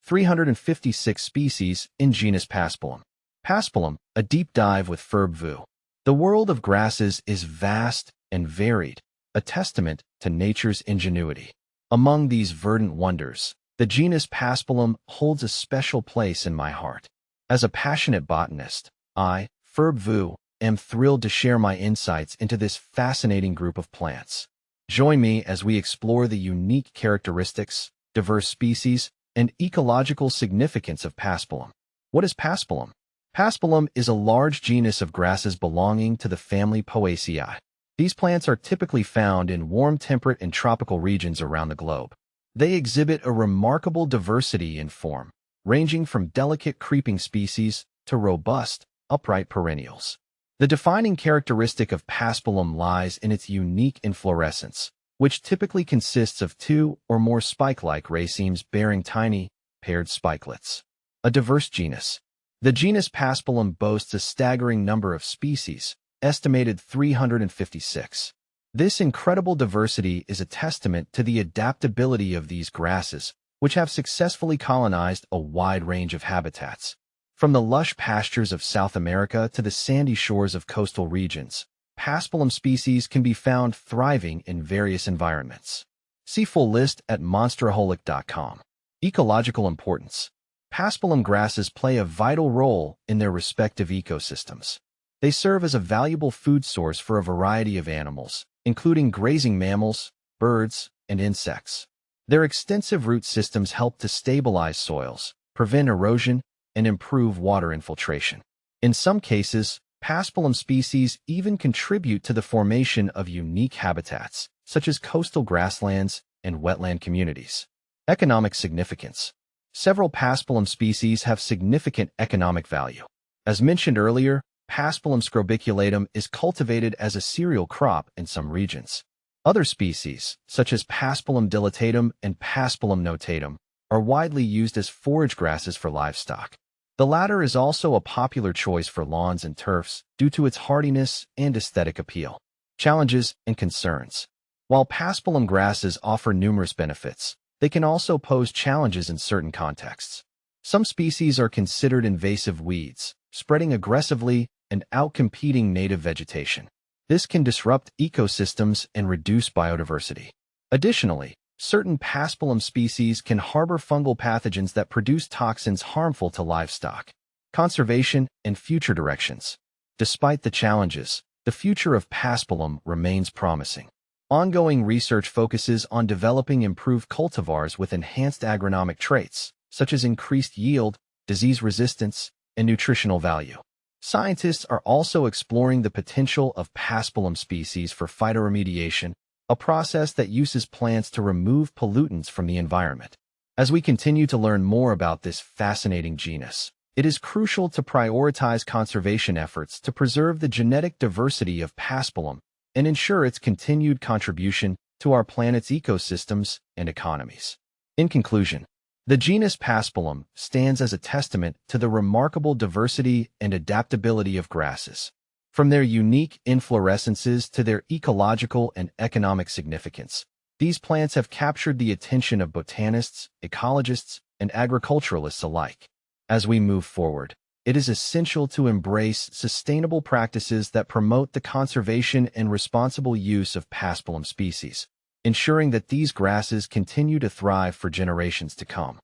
356 species in genus Paspalum. Paspalum, a deep dive with Ferb Vu. The world of grasses is vast and varied, a testament to nature's ingenuity. Among these verdant wonders, the genus Paspalum holds a special place in my heart. As a passionate botanist, I, Ferb Vu, am thrilled to share my insights into this fascinating group of plants. Join me as we explore the unique characteristics, diverse species, and ecological significance of Paspalum. What is Paspalum? Paspalum is a large genus of grasses belonging to the family Poaceae. These plants are typically found in warm temperate and tropical regions around the globe. They exhibit a remarkable diversity in form, ranging from delicate creeping species to robust, upright perennials. The defining characteristic of Paspalum lies in its unique inflorescence, which typically consists of two or more spike-like racemes bearing tiny, paired spikelets. A diverse genus. The genus Paspalum boasts a staggering number of species, estimated 356. This incredible diversity is a testament to the adaptability of these grasses, which have successfully colonized a wide range of habitats. From the lush pastures of South America to the sandy shores of coastal regions, Paspalum species can be found thriving in various environments. See full list at monsteraholic.com. Ecological importance. Paspalum grasses play a vital role in their respective ecosystems. They serve as a valuable food source for a variety of animals, including grazing mammals, birds, and insects. Their extensive root systems help to stabilize soils, prevent erosion, and improve water infiltration. In some cases, Paspalum species even contribute to the formation of unique habitats, such as coastal grasslands and wetland communities. Economic significance. Several Paspalum species have significant economic value. As mentioned earlier, Paspalum scrobiculatum is cultivated as a cereal crop in some regions. Other species, such as Paspalum dilatatum and Paspalum notatum, are widely used as forage grasses for livestock. The latter is also a popular choice for lawns and turfs due to its hardiness and aesthetic appeal. Challenges and concerns. While Paspalum grasses offer numerous benefits, they can also pose challenges in certain contexts. Some species are considered invasive weeds, spreading aggressively and outcompeting native vegetation. This can disrupt ecosystems and reduce biodiversity. Additionally, certain Paspalum species can harbor fungal pathogens that produce toxins harmful to livestock. Conservation and future directions. Despite the challenges, the future of Paspalum remains promising. Ongoing research focuses on developing improved cultivars with enhanced agronomic traits, such as increased yield, disease resistance, and nutritional value. Scientists are also exploring the potential of Paspalum species for phytoremediation, a process that uses plants to remove pollutants from the environment. As we continue to learn more about this fascinating genus, it is crucial to prioritize conservation efforts to preserve the genetic diversity of Paspalum and ensure its continued contribution to our planet's ecosystems and economies. In conclusion, the genus Paspalum stands as a testament to the remarkable diversity and adaptability of grasses. From their unique inflorescences to their ecological and economic significance, these plants have captured the attention of botanists, ecologists, and agriculturalists alike. As we move forward, it is essential to embrace sustainable practices that promote the conservation and responsible use of Paspalum species, ensuring that these grasses continue to thrive for generations to come.